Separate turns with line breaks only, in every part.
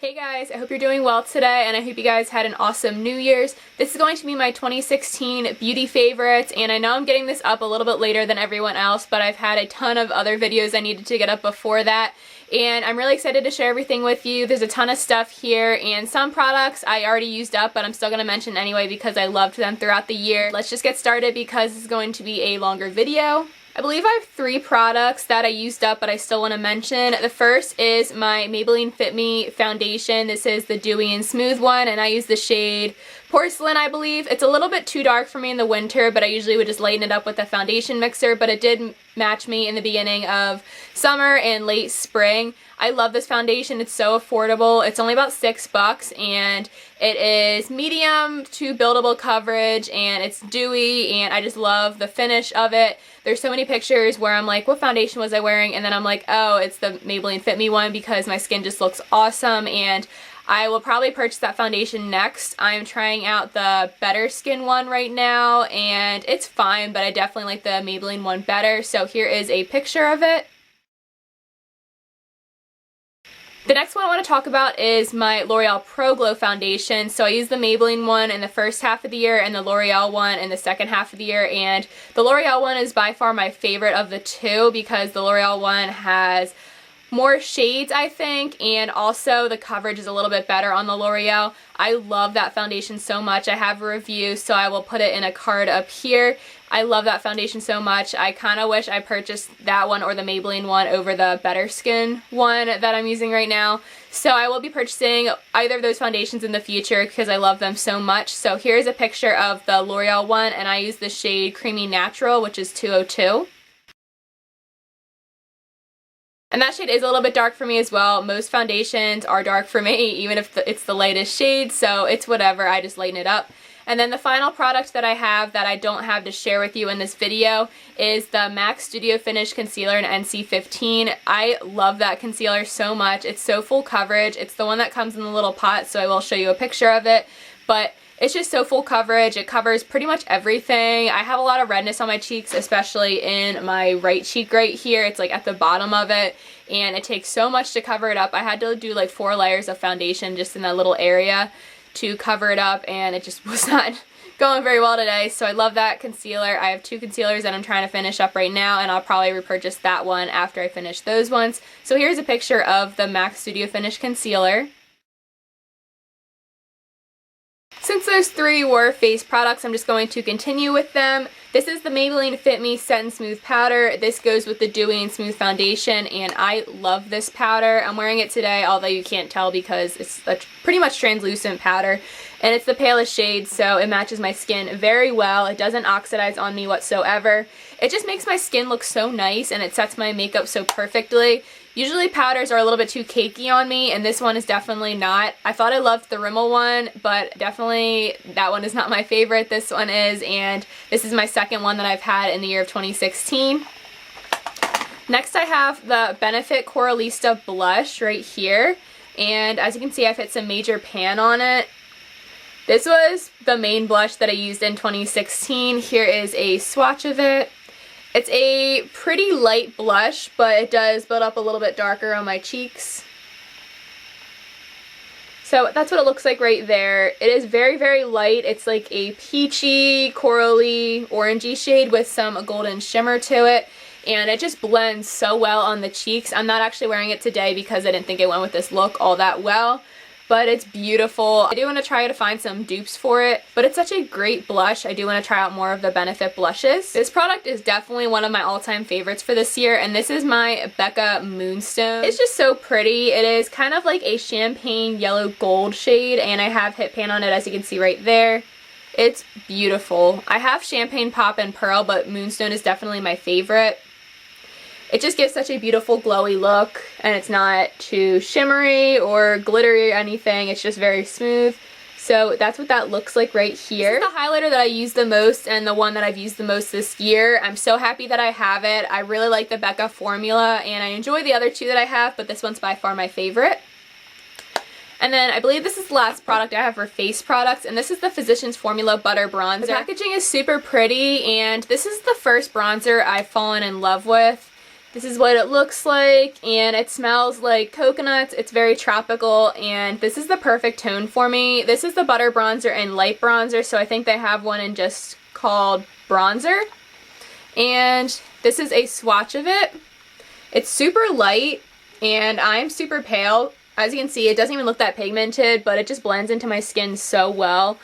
Hey guys, I hope you're doing well today and I hope you guys had an awesome New Year's. This is going to be my 2016 beauty favorites, and I know I'm getting this up a little bit later than everyone else, but I've had a ton of other videos I needed to get up before that, and I'm really excited to share everything with you. There's a ton of stuff here, and some products I already used up, but I'm still going to mention anyway because I loved them throughout the year. Let's just get started because this is going to be a longer video. I believe I have 3 products that I used up but I still want to mention. The first is my Maybelline Fit Me foundation. This is the Dewy and Smooth one, and I use the shade Porcelain, I believe. It's a little bit too dark for me in the winter, but I usually would just lighten it up with a foundation mixer, but it did match me in the beginning of summer and late spring. I love this foundation. It's so affordable. It's only about $6 and it is medium to buildable coverage and it's dewy, and I just love the finish of it. There's so many pictures where I'm like, what foundation was I wearing? And then I'm like, oh, it's the Maybelline Fit Me one because my skin just looks awesome, and I will probably purchase that foundation next. I'm trying out the Better Skin one right now, and it's fine, but I definitely like the Maybelline one better. So here is a picture of it. The next one I want to talk about is my L'Oreal Pro Glow foundation. So I use the Maybelline one in the first half of the year and the L'Oreal one in the second half of the year, and the L'Oreal one is by far my favorite of the two because the L'Oreal one has more shades, I think, and also the coverage is a little bit better on the L'Oreal. I love that foundation so much. I have a review, so I will put it in a card up here. I love that foundation so much. I kind of wish I purchased that one or the Maybelline one over the Better Skin one that I'm using right now. So I will be purchasing either of those foundations in the future because I love them so much. So here's a picture of the L'Oreal one, and I use the shade Creamy Natural, which is 202. And that shade is a little bit dark for me as well. Most foundations are dark for me, even if it's the lightest shade, so it's whatever, I just lighten it up. And then the final product that I have that I don't have to share with you in this video is the MAC Studio Finish Concealer in NC15. I love that concealer so much. It's so full coverage. It's the one that comes in the little pot, so I will show you a picture of it. But it's just so full coverage. It covers pretty much everything. I have a lot of redness on my cheeks, especially in my right cheek right here. It's like at the bottom of it, and it takes so much to cover it up. I had to do like 4 layers of foundation just in that little area to cover it up, and it just was not going very well today. So I love that concealer. I have 2 concealers that I'm trying to finish up right now, and I'll probably repurchase that one after I finish those ones. So here's a picture of the MAC Studio Finish Concealer. Since those 3 were face products, I'm just going to continue with them. This is the Maybelline Fit Me Set and Smooth Powder. This goes with the Dewy and Smooth Foundation, and I love this powder. I'm wearing it today, although you can't tell because it's a pretty much translucent powder, and it's the palest shade, so it matches my skin very well. It doesn't oxidize on me whatsoever. It just makes my skin look so nice, and it sets my makeup so perfectly. Usually powders are a little bit too cakey on me, and this one is definitely not. I thought I loved the Rimmel one, but definitely that one is not my favorite. This one is, and this is my second one that I've had in the year of 2016. Next I have the Benefit Coralista blush right here, and as you can see I've hit some major pan on it. This was the main blush that I used in 2016. Here is a swatch of it. It's a pretty light blush, but it does build up a little bit darker on my cheeks. So that's what it looks like right there. It is very, very light. It's like a peachy, corally, orangey shade with some golden shimmer to it. And it just blends so well on the cheeks. I'm not actually wearing it today because I didn't think it went with this look all that well. But it's beautiful. I do want to try to find some dupes for it, but it's such a great blush. I do want to try out more of the Benefit blushes. This product is definitely one of my all-time favorites for this year, and this is my Becca Moonstone. It's just so pretty. It is kind of like a champagne yellow gold shade, and I have hit pan on it, as you can see right there. It's beautiful. I have Champagne Pop and Pearl, but Moonstone is definitely my favorite. It just gives such a beautiful glowy look, and it's not too shimmery or glittery or anything. It's just very smooth. So that's what that looks like right here. This is the highlighter that I use the most and the one that I've used the most this year. I'm so happy that I have it. I really like the Becca formula, and I enjoy the other 2 that I have, but this one's by far my favorite. And then I believe this is the last product I have for face products, and this is the Physicians Formula Butter Bronzer. The packaging is super pretty, and this is the first bronzer I've fallen in love with. This is what it looks like, and it smells like coconuts. It's very tropical, and this is the perfect tone for me. This is the Butter Bronzer and Light Bronzer, so I think they have one in just called Bronzer. And this is a swatch of it. It's super light, and I'm super pale. As you can see, it doesn't even look that pigmented, but it just blends into my skin so well.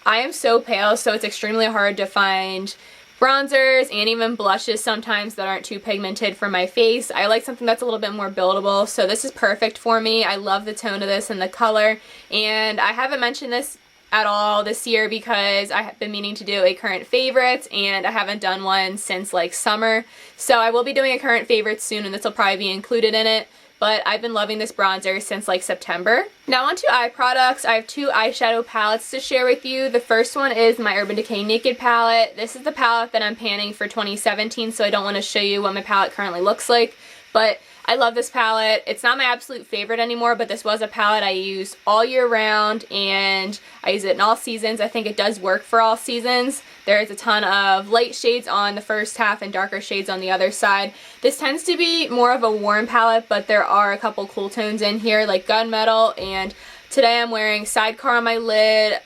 I am so pale, so it's extremely hard to find bronzers and even blushes sometimes that aren't too pigmented for my face. I like something that's a little bit more buildable, so this is perfect for me. I love the tone of this and the color, and I haven't mentioned this at all this year because I have been meaning to do a current favorites, and I haven't done one since like summer. So I will be doing a current favorites soon, and this will probably be included in it. But I've been loving this bronzer since like September. Now onto eye products. I have two eyeshadow palettes to share with you. The first one is my Urban Decay Naked palette. This is the palette that I'm panning for 2017, so I don't want to show you what my palette currently looks like. But I love this palette. It's not my absolute favorite anymore, but this was a palette I use all year round, and I use it in all seasons. I think it does work for all seasons. There is a ton of light shades on the first half and darker shades on the other side. This tends to be more of a warm palette, but there are a couple cool tones in here like Gunmetal, and today I'm wearing Sidecar on my lid,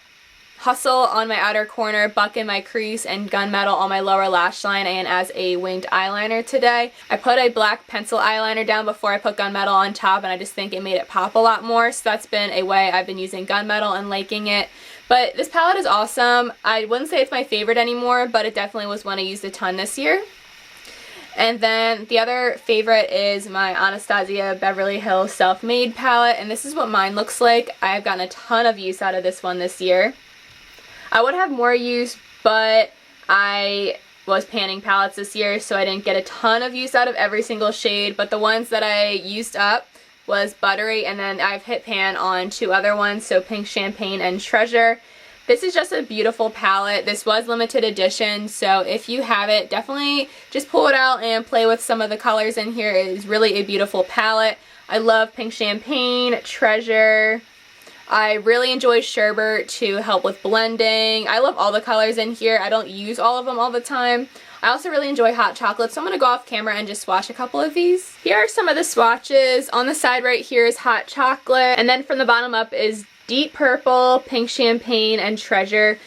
Hustle on my outer corner, Buck in my crease, and Gunmetal on my lower lash line, and as a winged eyeliner today. I put a black pencil eyeliner down before I put Gunmetal on top, and I just think it made it pop a lot more, so that's been a way I've been using Gunmetal and liking it. But this palette is awesome. I wouldn't say it's my favorite anymore, but it definitely was one I used a ton this year. And then the other favorite is my Anastasia Beverly Hills Self-Made palette, and this is what mine looks like. I've gotten a ton of use out of this one this year. I would have more use, but I was panning palettes this year, so I didn't get a ton of use out of every single shade, but the ones that I used up was Buttery, and then I've hit pan on two other ones, so Pink Champagne and Treasure. This is just a beautiful palette. This was limited edition, so if you have it, definitely just pull it out and play with some of the colors in here. It is really a beautiful palette. I love Pink Champagne, Treasure. I really enjoy Sherbet to help with blending. I love all the colors in here. I don't use all of them all the time. I also really enjoy Hot Chocolate, so I'm going to go off camera and just swatch a couple of these. Here are some of the swatches. On the side right here is Hot Chocolate, and then from the bottom up is Deep Purple, Pink Champagne, and Treasure.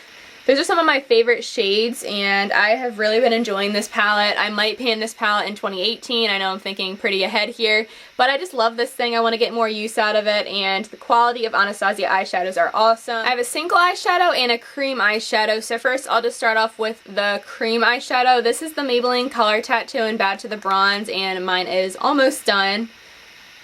Those are some of my favorite shades, and I have really been enjoying this palette. I might pan this palette in 2018. I know I'm thinking pretty ahead here, but I just love this thing. I want to get more use out of it, and the quality of Anastasia eyeshadows are awesome. I have a single eyeshadow and a cream eyeshadow, so first I'll just start off with the cream eyeshadow. This is the Maybelline Color Tattoo in Bad to the Bronze, and mine is almost done.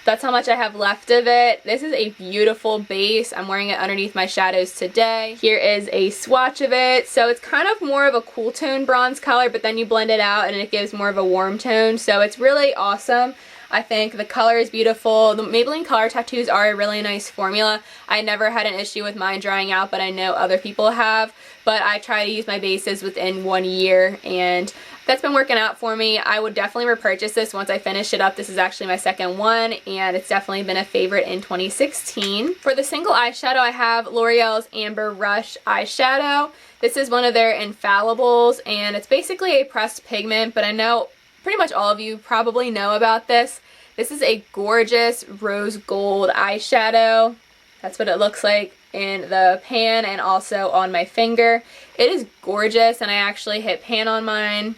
That's how much I have left of it. This is a beautiful base. I'm wearing it underneath my shadows today. Here is a swatch of it. So it's kind of more of a cool tone bronze color, but then you blend it out and it gives more of a warm tone. So it's really awesome. I think the color is beautiful. The Maybelline Color Tattoos are a really nice formula. I never had an issue with mine drying out, but I know other people have. But I try to use my bases within 1 year, and that's been working out for me. I would definitely repurchase this once I finish it up. This is actually my second one, and it's definitely been a favorite in 2016. For the single eyeshadow, I have L'Oreal's Amber Rush eyeshadow. This is one of their Infallibles, and it's basically a pressed pigment, but I know pretty much all of you probably know about this. This is a gorgeous rose gold eyeshadow. That's what it looks like in the pan and also on my finger. It is gorgeous, and I actually hit pan on mine.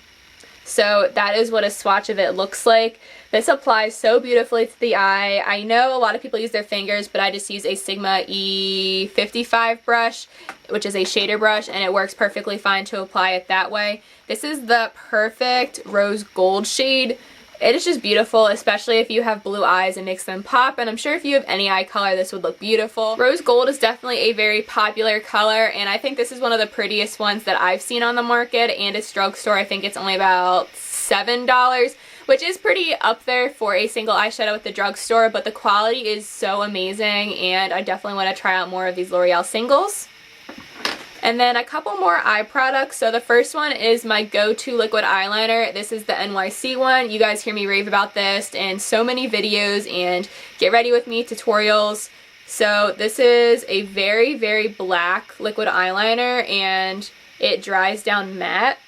So that is what a swatch of it looks like. This applies so beautifully to the eye. I know a lot of people use their fingers, but I just use a Sigma E55 brush, which is a shader brush, and it works perfectly fine to apply it that way. This is the perfect rose gold shade. It is just beautiful, especially if you have blue eyes and makes them pop, and I'm sure if you have any eye color, this would look beautiful. Rose gold is definitely a very popular color, and I think this is one of the prettiest ones that I've seen on the market, and it's drugstore. I think it's only about $7, which is pretty up there for a single eyeshadow at the drugstore, but the quality is so amazing, and I definitely want to try out more of these L'Oreal singles. And then a couple more eye products. So the first one is my go-to liquid eyeliner. This is the NYC one. You guys hear me rave about this in so many videos and Get Ready With Me tutorials. So this is a very, very black liquid eyeliner, and it dries down matte.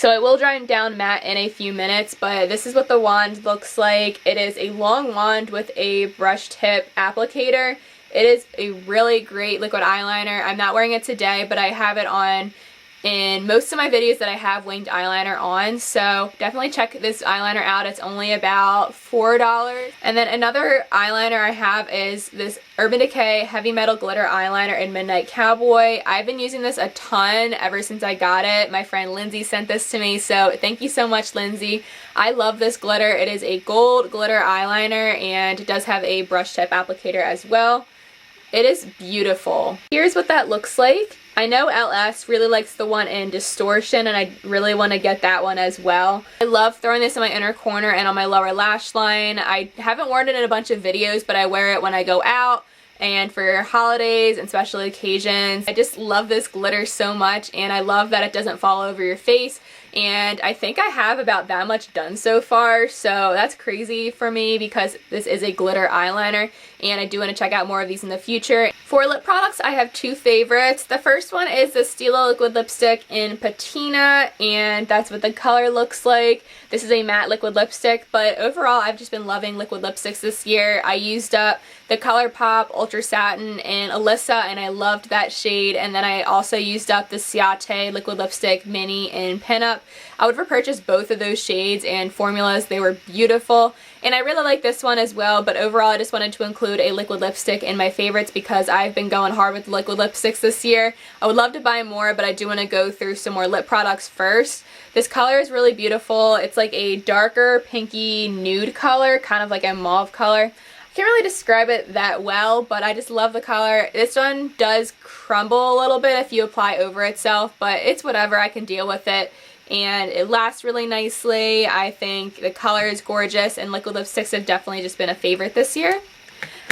So it will dry down matte in a few minutes, but this is what the wand looks like. It is a long wand with a brush tip applicator. It is a really great liquid eyeliner. I'm not wearing it today, but I have it on in most of my videos that I have winged eyeliner on, so definitely check this eyeliner out. It's only about $4. And then another eyeliner I have is this Urban Decay Heavy Metal Glitter Eyeliner in Midnight Cowboy. I've been using this a ton ever since I got it. My friend Lindsay sent this to me, so thank you so much, Lindsay. I love this glitter. It is a gold glitter eyeliner, and it does have a brush tip applicator as well. It is beautiful. Here's what that looks like. I know LS really likes the one in Distortion, and I really want to get that one as well. I love throwing this in my inner corner and on my lower lash line. I haven't worn it in a bunch of videos, but I wear it when I go out and for holidays and special occasions. I just love this glitter so much, and I love that it doesn't fall over your face. And I think I have about that much done so far, so that's crazy for me because this is a glitter eyeliner, and I do want to check out more of these in the future. For lip products, I have two favorites. The first one is the Stila Liquid Lipstick in Patina, and that's what the color looks like. This is a matte liquid lipstick, but overall I've just been loving liquid lipsticks this year. I used up the ColourPop Ultra Satin in Alyssa, and I loved that shade, and then I also used up the Ciate Liquid Lipstick Mini in Pinup. I would repurchase both of those shades and formulas. They were beautiful, and I really like this one as well, but overall I just wanted to include a liquid lipstick in my favorites because I've been going hard with liquid lipsticks this year. I would love to buy more, but I do want to go through some more lip products first. This color is really beautiful. It's like a darker pinky nude color, kind of like a mauve color. I can't really describe it that well, but I just love the color. This one does crumble a little bit if you apply over itself, but it's whatever, I can deal with it. And it lasts really nicely. I think the color is gorgeous, and liquid lipsticks have definitely just been a favorite this year.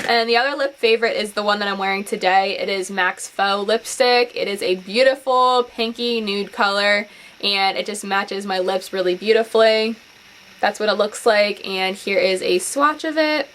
And the other lip favorite is the one that I'm wearing today. It is Max Faux lipstick. It is a beautiful pinky nude color, and it just matches my lips really beautifully. That's what it looks like, and here is a swatch of it.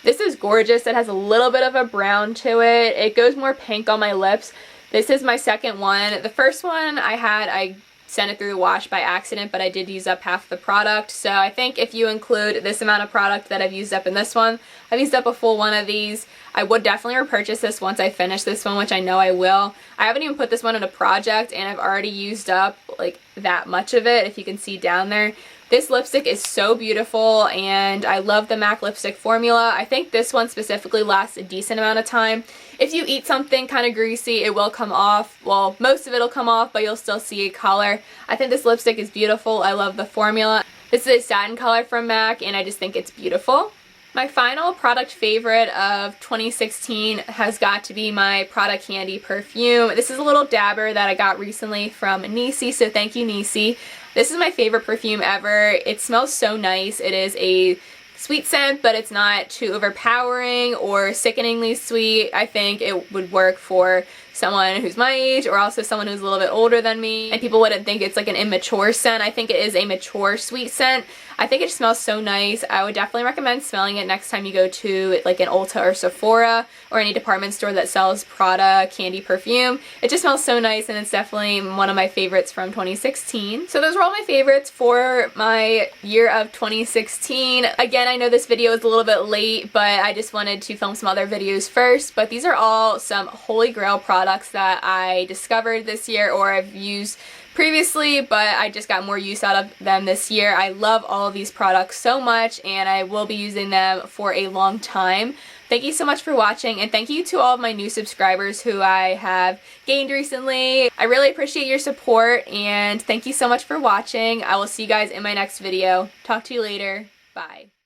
This is gorgeous. It has a little bit of a brown to it. It goes more pink on my lips. This is my second one. The first one I sent it through the wash by accident, but I did use up half the product. So I think if you include this amount of product that I've used up in this one, I've used up a full one of these. I would definitely repurchase this once I finish this one, which I know I will. I haven't even put this one in a project, and I've already used up like that much of it, if you can see down there. This lipstick is so beautiful, and I love the MAC lipstick formula. I think this one specifically lasts a decent amount of time. If you eat something kind of greasy, it will come off. Well, most of it will come off, but you'll still see a color. I think this lipstick is beautiful. I love the formula. This is a satin color from MAC, and I just think it's beautiful. My final product favorite of 2016 has got to be my Prada Candy perfume. This is a little dabber that I got recently from Nisi, so thank you, Nisi. This is my favorite perfume ever. It smells so nice. It is a sweet scent, but it's not too overpowering or sickeningly sweet. I think it would work for someone who's my age, or also someone who's a little bit older than me, and people wouldn't think it's like an immature scent. I think it is a mature sweet scent. I think it smells so nice. I would definitely recommend smelling it next time you go to like an Ulta or Sephora or any department store that sells Prada Candy perfume. It just smells so nice, and it's definitely one of my favorites from 2016. So those were all my favorites for my year of 2016. Again, I know this video is a little bit late, but I just wanted to film some other videos first. But these are all some holy grail products that I discovered this year, or I've used previously, but I just got more use out of them this year. I love all of these products so much, and I will be using them for a long time. Thank you so much for watching, and thank you to all of my new subscribers who I have gained recently. I really appreciate your support, and thank you so much for watching. I will see you guys in my next video. Talk to you later. Bye.